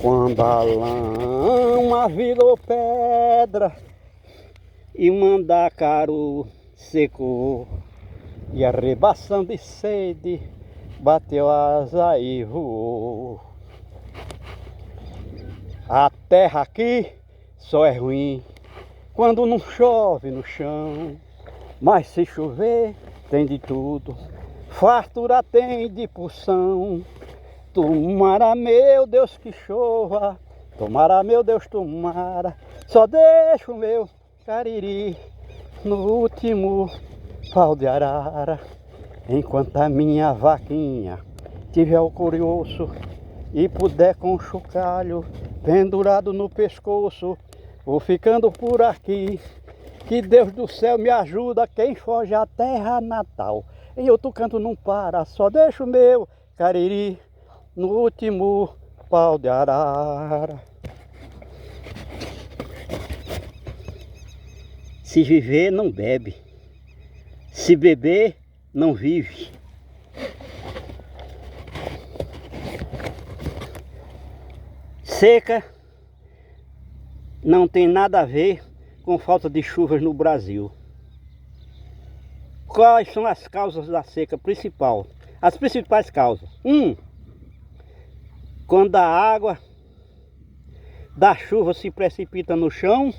Quando a lama virou pedra e mandacaru secou, e a rebação de sede bateu asa e voou. A terra aqui só é ruim quando não chove no chão, mas se chover tem de tudo, fartura tem de porção. Tomara, meu Deus, que chova, tomara, meu Deus, tomara, só deixa o meu cariri no último pau de arara. Enquanto a minha vaquinha tiver o curioso e puder com o chocalho pendurado no pescoço, vou ficando por aqui. Que Deus do céu me ajuda, quem foge à terra natal. Em outro canto não para, só deixa o meu cariri no último pau de arara. Se viver, não bebe. Se beber, não vive. Seca não tem nada a ver com falta de chuvas no Brasil. Quais são as causas da seca principal? As principais causas. Quando a água da chuva se precipita no chão,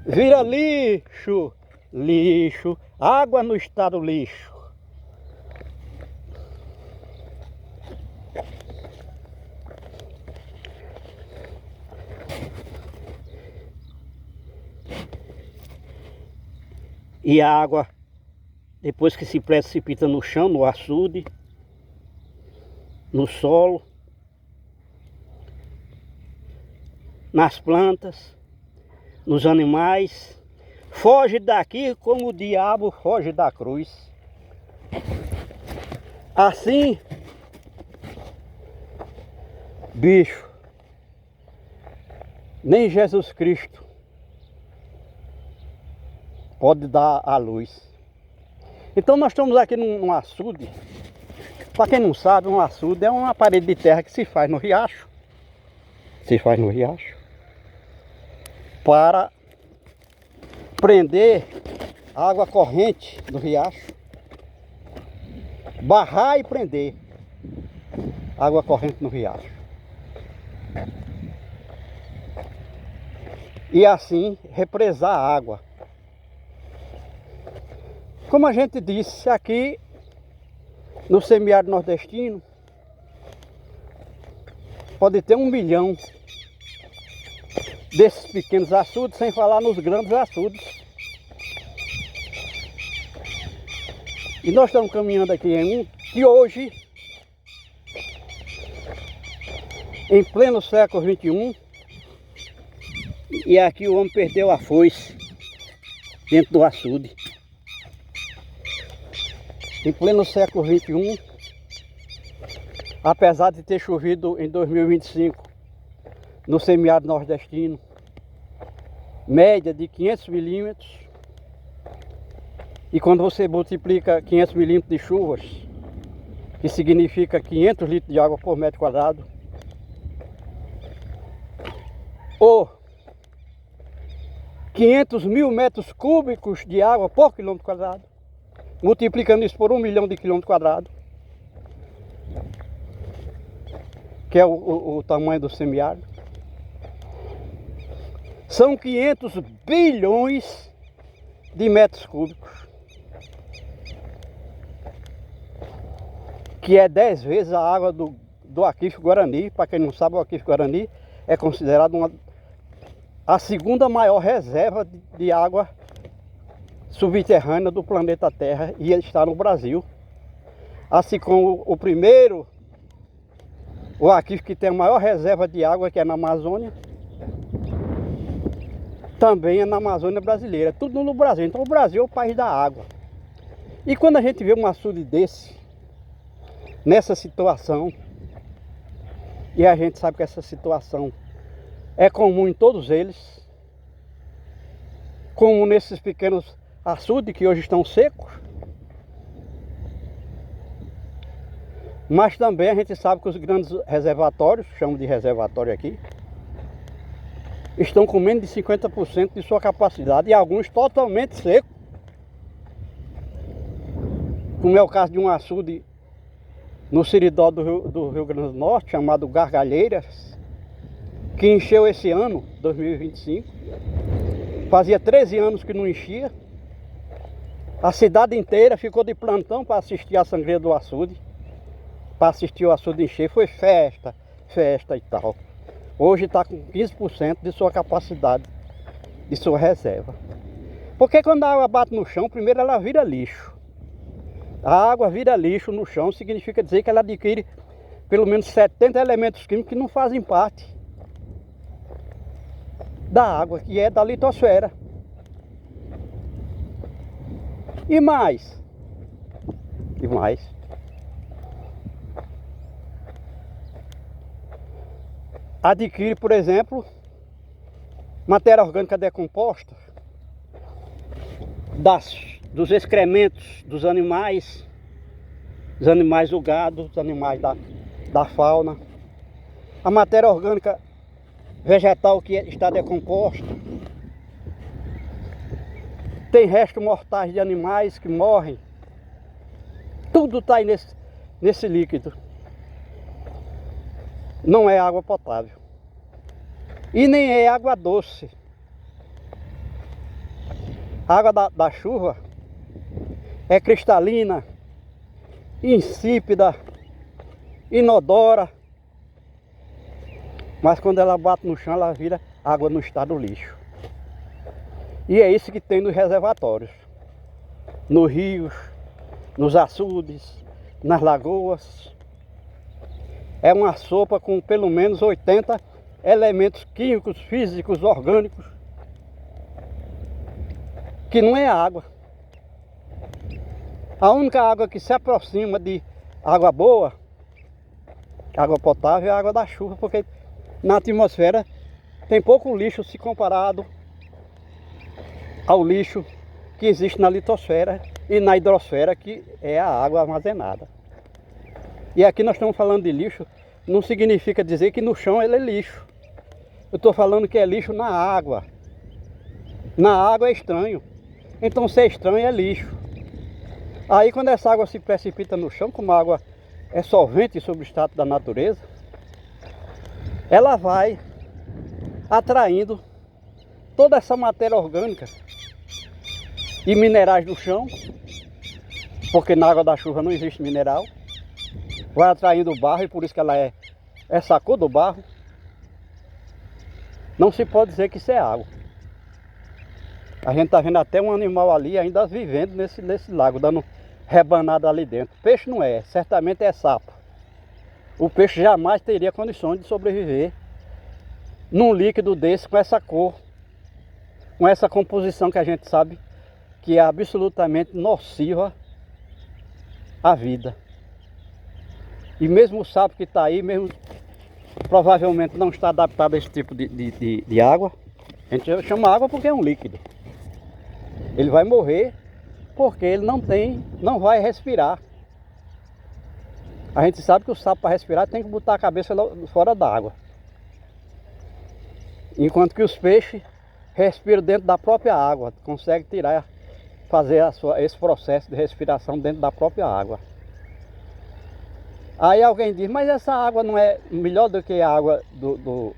vira lixo, lixo, água no estado lixo. E a água, depois que se precipita no chão, no açude, no solo, nas plantas, nos animais, foge daqui como o diabo foge da cruz. Assim, bicho, nem Jesus Cristo pode dar a luz. Então nós estamos aqui num açude. Para quem não sabe, um açude é uma parede de terra que se faz no riacho. Se faz no riacho para prender a água corrente do riacho, barrar e prender água corrente no riacho. E assim represar a água. Como a gente disse, aqui no semiárido nordestino pode ter 1 milhão desses pequenos açudes, sem falar nos grandes açudes. E nós estamos caminhando aqui em um que hoje, em pleno século XXI, e aqui o homem perdeu a foice dentro do açude. Em pleno século XXI, apesar de ter chovido em 2025 no semiárido nordestino, média de 500 milímetros, e quando você multiplica 500 milímetros de chuvas, que significa 500 litros de água por metro quadrado, ou 500 mil metros cúbicos de água por quilômetro quadrado, multiplicando isso por 1 milhão de quilômetros quadrados, que é o tamanho do semiárido, são 500 bilhões de metros cúbicos, que é 10 vezes a água do Aquífero Guarani. Para quem não sabe, o Aquífero Guarani é considerado a segunda maior reserva de água subterrânea do planeta Terra, e ele está no Brasil. Assim como o primeiro, o aquífero que tem a maior reserva de água, que é na Amazônia, também é na Amazônia brasileira, tudo no Brasil. Então o Brasil é o país da água. E quando a gente vê um açude desse, nessa situação, e a gente sabe que essa situação é comum em todos eles, como nesses pequenos açudes que hoje estão secos, Mas também a gente sabe que os grandes reservatórios, chamam de reservatório aqui, estão com menos de 50% de sua capacidade e alguns totalmente secos. Como é o caso de um açude no Seridó do Rio Grande do Norte, chamado Gargalheiras, que encheu esse ano, 2025. Fazia 13 anos que não enchia. A cidade inteira ficou de plantão para assistir a sangria do açude. Para assistir o açude encher, foi festa, festa e tal. Hoje está com 15% de sua capacidade, de sua reserva. Porque quando a água bate no chão, primeiro ela vira lixo. A água vira lixo no chão, significa dizer que ela adquire pelo menos 70 elementos químicos que não fazem parte da água, que é da litosfera. E mais. Adquire, por exemplo, matéria orgânica decomposta dos excrementos dos animais do gado, dos animais da fauna. A matéria orgânica vegetal que está decomposta. Tem restos mortais de animais que morrem. Tudo está aí nesse líquido. Não é água potável. E nem é água doce. A água da chuva é cristalina, insípida, inodora. Mas quando ela bate no chão, ela vira água no estado lixo. E é isso que tem nos reservatórios. Nos rios, nos açudes, nas lagoas. É uma sopa com pelo menos 80 elementos químicos, físicos, orgânicos, que não é água. A única água que se aproxima de água boa, água potável, é a água da chuva, porque na atmosfera tem pouco lixo se comparado ao lixo que existe na litosfera e na hidrosfera, que é a água armazenada. E aqui nós estamos falando de lixo, não significa dizer que no chão ele é lixo. Eu estou falando que é lixo na água. Na água é estranho. Então se é estranho é lixo. Aí quando essa água se precipita no chão, como a água é solvente sobre o estado da natureza, ela vai atraindo toda essa matéria orgânica e minerais do chão, porque na água da chuva não existe mineral. Vai atraindo o barro e por isso que ela é essa cor do barro. Não se pode dizer que isso é água. A gente está vendo até um animal ali ainda vivendo nesse lago, dando rebanada ali dentro. Peixe não é, certamente é sapo. O peixe jamais teria condições de sobreviver num líquido desse com essa cor, com essa composição que a gente sabe que é absolutamente nociva à vida. E mesmo o sapo que está aí, mesmo provavelmente não está adaptado a esse tipo de água. A gente chama água porque é um líquido. Ele vai morrer porque ele não vai respirar. A gente sabe que o sapo, para respirar, tem que botar a cabeça fora da água. Enquanto que os peixes respiram dentro da própria água, conseguem fazer esse processo de respiração dentro da própria água. Aí alguém diz, mas essa água não é melhor do que a água do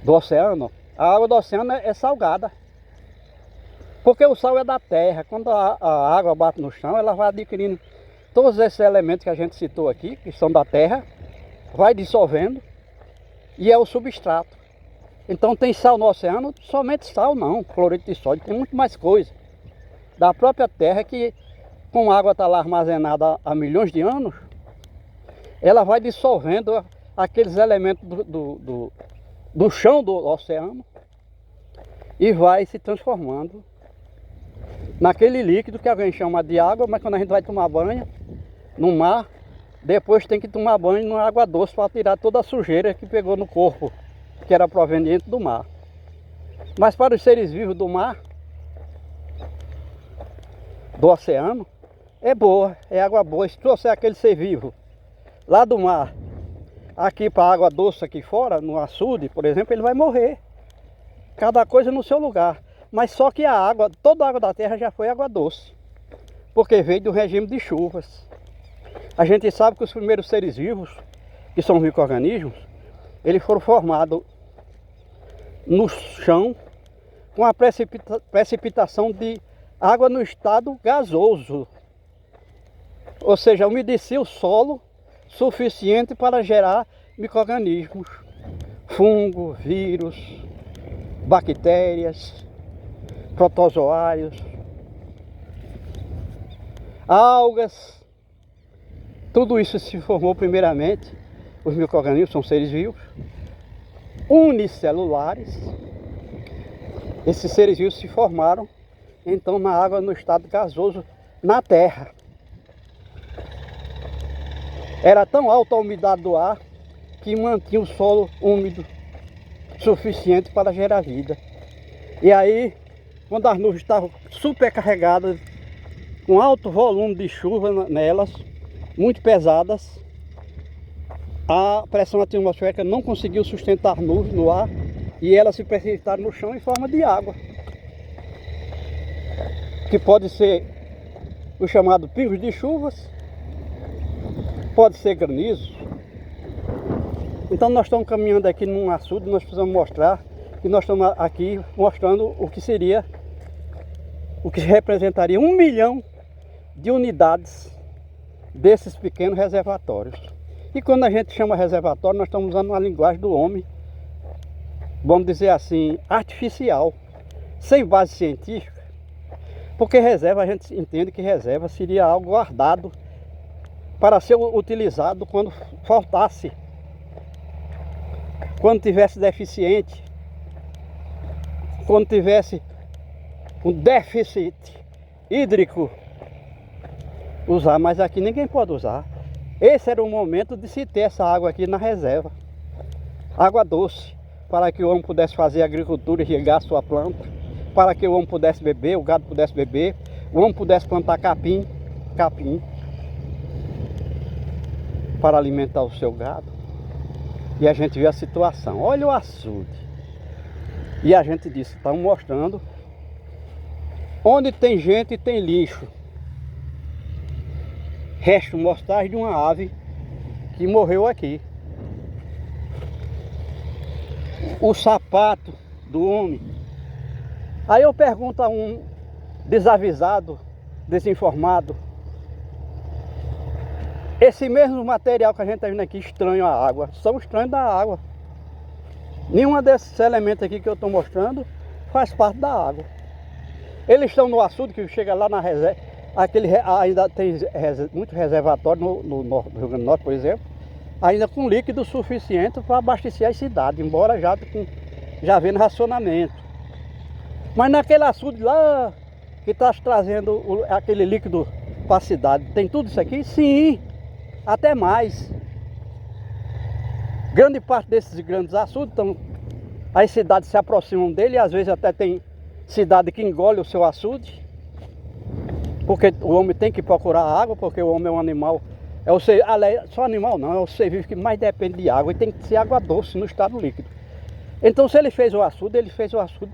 oceano? A água do oceano é salgada. Porque o sal é da terra. Quando a água bate no chão, ela vai adquirindo todos esses elementos que a gente citou aqui, que são da terra, vai dissolvendo e é o substrato. Então tem sal no oceano, somente sal não, cloreto de sódio, tem muito mais coisa. Da própria terra que, como a água está lá armazenada há milhões de anos, ela vai dissolvendo aqueles elementos do chão do oceano e vai se transformando naquele líquido que alguém chama de água, mas quando a gente vai tomar banho no mar, depois tem que tomar banho numa água doce para tirar toda a sujeira que pegou no corpo, que era proveniente do mar. Mas para os seres vivos do mar, do oceano, é boa, é água boa. Se trouxer aquele ser vivo lá do mar, aqui para a água doce aqui fora, no açude, por exemplo, ele vai morrer. Cada coisa no seu lugar. Mas só que a água, toda a água da terra já foi água doce. Porque veio do regime de chuvas. A gente sabe que os primeiros seres vivos, que são micro-organismos, eles foram formados no chão com a precipitação de água no estado gasoso. Ou seja, umedecia o solo suficiente para gerar micro-organismos, fungo, vírus, bactérias, protozoários, algas. Tudo isso se formou primeiramente. Os micro-organismos são seres vivos, unicelulares. Esses seres vivos se formaram então na água no estado gasoso na terra. Era tão alta a umidade do ar que mantinha o solo úmido suficiente para gerar vida. E aí, quando as nuvens estavam supercarregadas, com alto volume de chuva nelas, muito pesadas, a pressão atmosférica não conseguiu sustentar nuvens no ar e elas se precipitaram no chão em forma de água, que pode ser o chamado pingos de chuvas, pode ser granizo. Então nós estamos caminhando aqui num açude, nós precisamos mostrar que nós estamos aqui mostrando o que seria, o que representaria 1 milhão de unidades desses pequenos reservatórios. E quando a gente chama reservatório, nós estamos usando uma linguagem do homem, vamos dizer assim, artificial, sem base científica. Porque reserva, a gente entende que reserva seria algo guardado para ser utilizado quando faltasse, quando tivesse deficiente, quando tivesse um déficit hídrico, usar. Mas aqui ninguém pode usar. Esse era o momento de se ter essa água aqui na reserva, água doce, para que o homem pudesse fazer agricultura e irrigar sua planta, para que o homem pudesse beber, o gado pudesse beber, o homem pudesse plantar capim para alimentar o seu gado. E a gente viu a situação. Olha o açude. E a gente disse, estamos mostrando onde tem gente tem lixo. Resto mortais de uma ave que morreu aqui. O sapato do homem. Aí eu pergunto a um desavisado, desinformado, esse mesmo material que a gente está vendo aqui, estranho à água, são estranhos da água. Nenhum desses elementos aqui que eu estou mostrando faz parte da água. Eles estão no açude, que chega lá na reserva. Ainda tem muito reservatório no Rio Grande do Norte, por exemplo, ainda com líquido suficiente para abastecer as cidades, embora já vendo racionamento. Mas naquele açude lá, que está trazendo aquele líquido para a cidade, tem tudo isso aqui? Sim, até mais. Grande parte desses grandes açudes, as cidades se aproximam dele, e às vezes até tem cidade que engole o seu açude, porque o homem tem que procurar água, porque o homem é um animal, só animal não, é o ser vivo que mais depende de água, e tem que ser água doce no estado líquido. Então se ele fez o açude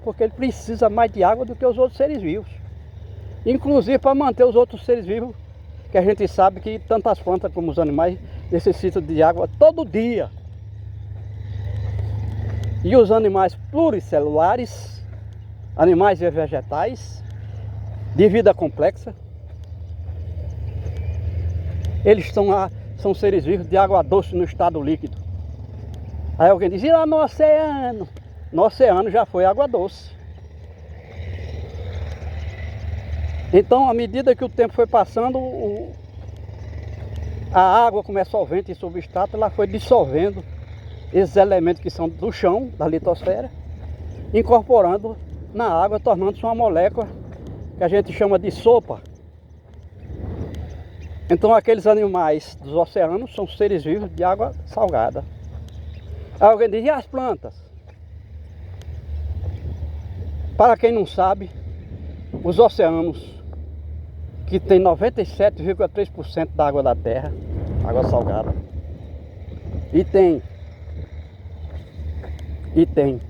porque ele precisa mais de água do que os outros seres vivos. Inclusive para manter os outros seres vivos, que a gente sabe que tanto as plantas como os animais necessitam de água todo dia. E os animais pluricelulares, animais e vegetais, de vida complexa, eles estão lá, são seres vivos de água doce no estado líquido. Aí alguém diz, e lá no oceano? No oceano já foi água doce. Então, à medida que o tempo foi passando, a água, como é solvente e substrato, ela foi dissolvendo esses elementos que são do chão, da litosfera, incorporando na água, tornando-se uma molécula que a gente chama de sopa. Então aqueles animais dos oceanos são seres vivos de água salgada. Aí alguém diz, e as plantas? Para quem não sabe, os oceanos, que tem 97,3% da água da terra, água salgada, E tem. E tem.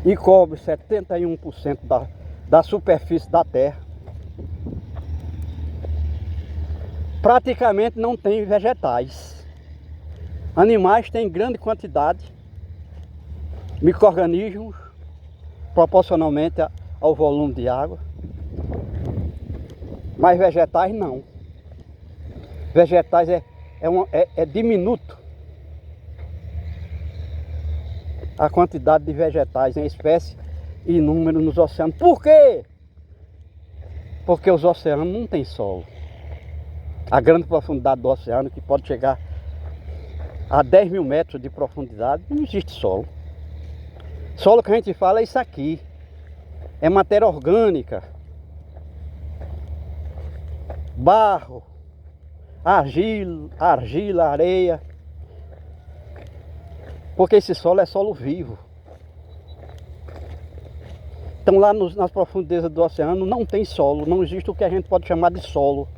E cobre 71% da superfície da terra. Praticamente não tem vegetais. Animais têm grande quantidade. Micro-organismos, proporcionalmente ao volume de água. Mas vegetais não. Vegetais é diminuto. A quantidade de vegetais em espécie e número nos oceanos. Por quê? Porque os oceanos não têm solo. A grande profundidade do oceano, que pode chegar a 10 mil metros de profundidade, não existe solo. Solo que a gente fala é isso aqui. É matéria orgânica. Barro, argila, areia. Porque esse solo é solo vivo. Então lá nas profundezas do oceano não tem solo. Não existe o que a gente pode chamar de solo,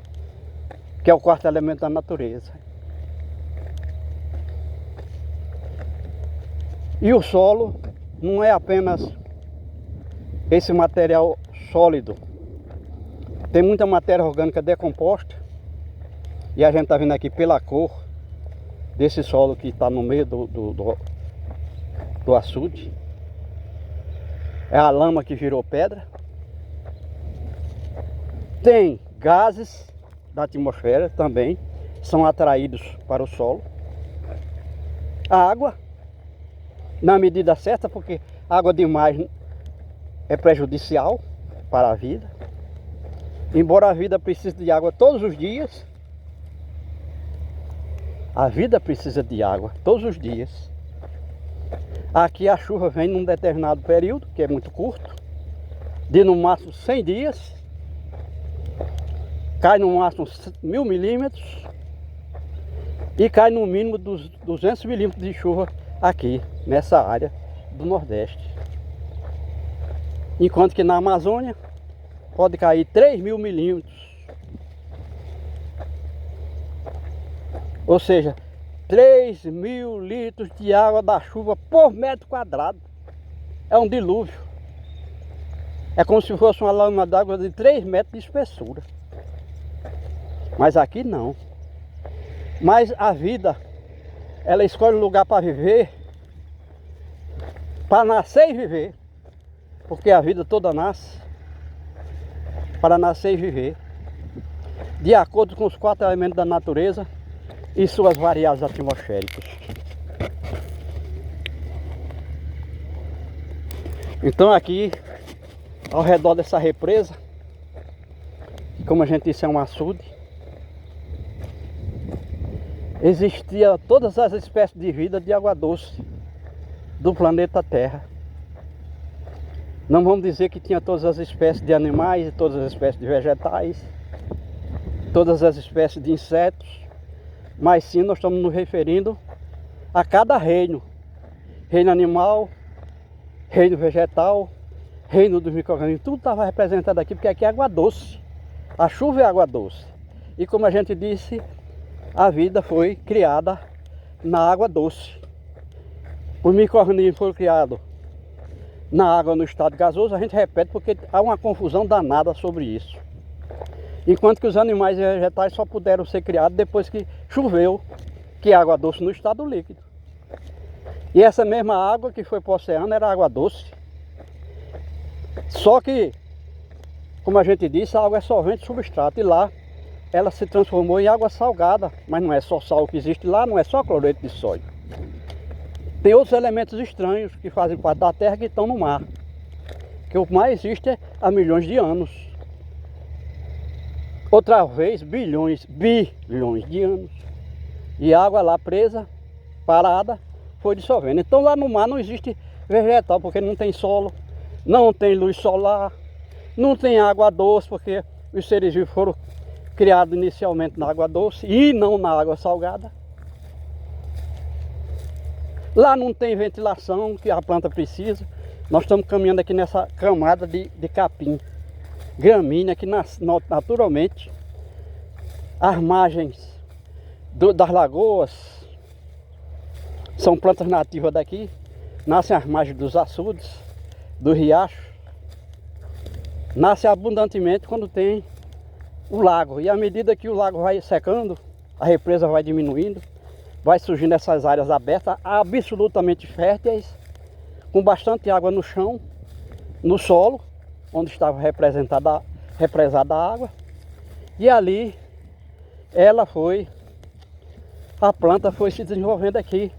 que é o quarto elemento da natureza. E o solo não é apenas esse material sólido. Tem muita matéria orgânica decomposta. E a gente está vendo aqui pela cor desse solo que está no meio do açude. É a lama que virou pedra. Tem gases da atmosfera também, são atraídos para o solo. A água, na medida certa, porque água demais é prejudicial para a vida. Embora a vida precise de água todos os dias, a vida precisa de água todos os dias. Aqui a chuva vem num determinado período, que é muito curto, de no máximo 100 dias, cai no máximo 1000 milímetros e cai no mínimo dos 200 milímetros de chuva aqui, nessa área do Nordeste. Enquanto que na Amazônia pode cair 3.000 milímetros. Ou seja, 3.000 litros de água da chuva por metro quadrado. É um dilúvio. É como se fosse uma lâmina d'água de 3 metros de espessura. Mas aqui não. Mas a vida, ela escolhe um lugar para viver, para nascer e viver. Porque a vida toda nasce para nascer e viver, de acordo com os 4 elementos da natureza e suas variáveis atmosféricas. Então aqui, ao redor dessa represa, como a gente disse, é um açude, existia todas as espécies de vida de água doce do planeta Terra. Não vamos dizer que tinha todas as espécies de animais e todas as espécies de vegetais, todas as espécies de insetos, mas sim nós estamos nos referindo a cada reino. Reino animal, reino vegetal, reino dos micro-organismos, tudo estava representado aqui, porque aqui é água doce. A chuva é água doce. E como a gente disse, a vida foi criada na água doce. Os micro-organismos foram criados na água no estado gasoso. A gente repete porque há uma confusão danada sobre isso. Enquanto que os animais e vegetais só puderam ser criados depois que choveu, que é água doce no estado líquido. E essa mesma água que foi para o oceano era água doce. Só que, como a gente disse, a água é solvente substrato, e lá ela se transformou em água salgada. Mas não é só sal que existe lá, não é só cloreto de sódio. Tem outros elementos estranhos que fazem parte da terra que estão no mar, que o mar existe há milhões de anos. Outra vez, bilhões de anos. E a água lá presa, parada, foi dissolvendo. Então lá no mar não existe vegetal, porque não tem solo, não tem luz solar, não tem água doce, porque os seres vivos foram criados inicialmente na água doce e não na água salgada. Lá não tem ventilação que a planta precisa. Nós estamos caminhando aqui nessa camada de capim, gramínea, que naturalmente as margens das lagoas, são plantas nativas daqui, nascem às margens dos açudes, do riacho, nasce abundantemente quando tem o lago. E à medida que o lago vai secando, a represa vai diminuindo, vai surgindo essas áreas abertas, absolutamente férteis, com bastante água no chão, no solo, onde estava represada a água. E ali a planta foi se desenvolvendo aqui,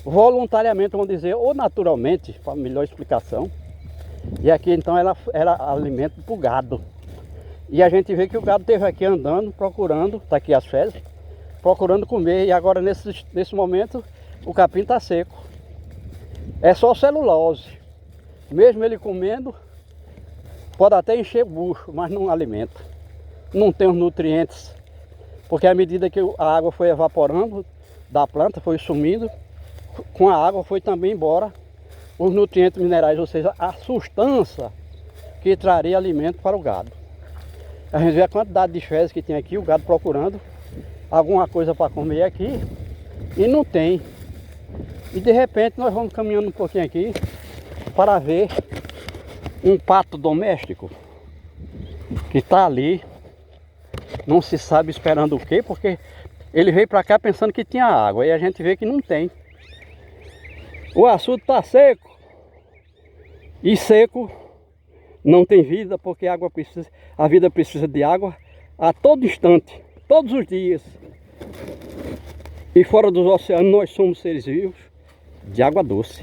voluntariamente, vamos dizer, ou naturalmente, para melhor explicação. E aqui então ela era alimento para o gado. E a gente vê que o gado esteve aqui andando, procurando, está aqui as fezes, procurando comer. E agora nesse momento o capim está seco. É só celulose. Mesmo ele comendo, pode até encher o bucho, mas não alimenta. Não tem os nutrientes. Porque à medida que a água foi evaporando da planta, foi sumindo, com a água foi também embora os nutrientes minerais, ou seja, a substância que traria alimento para o gado. A gente vê a quantidade de fezes que tem aqui, o gado procurando alguma coisa para comer aqui e não tem. E de repente nós vamos caminhando um pouquinho aqui para ver um pato doméstico que está ali, não se sabe esperando o quê, porque ele veio para cá pensando que tinha água e a gente vê que não tem. O açude está seco e seco não tem vida, porque a vida precisa de água a todo instante, todos os dias. E fora dos oceanos nós somos seres vivos de água doce.